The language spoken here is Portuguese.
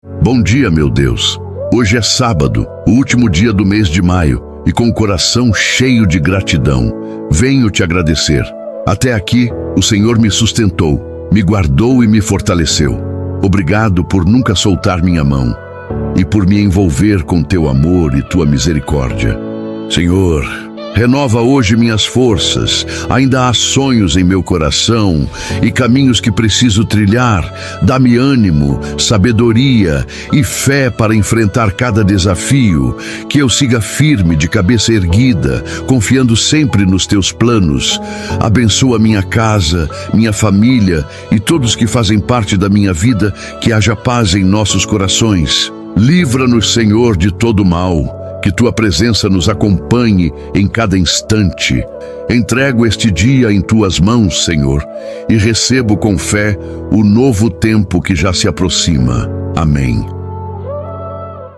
Bom dia, meu Deus. Hoje é sábado, o último dia do mês de maio, e com o coração cheio de gratidão, venho te agradecer. Até aqui, o Senhor me sustentou, me guardou e me fortaleceu. Obrigado por nunca soltar minha mão e por me envolver com teu amor e tua misericórdia. Senhor, renova hoje minhas forças. Ainda há sonhos em meu coração e caminhos que preciso trilhar. Dá-me ânimo, sabedoria e fé para enfrentar cada desafio. Que eu siga firme, de cabeça erguida, confiando sempre nos teus planos. Abençoa minha casa, minha família e todos que fazem parte da minha vida. Que haja paz em nossos corações. Livra-nos, Senhor, de todo mal. Que tua presença nos acompanhe em cada instante. Entrego este dia em tuas mãos, Senhor, e recebo com fé o novo tempo que já se aproxima. Amém.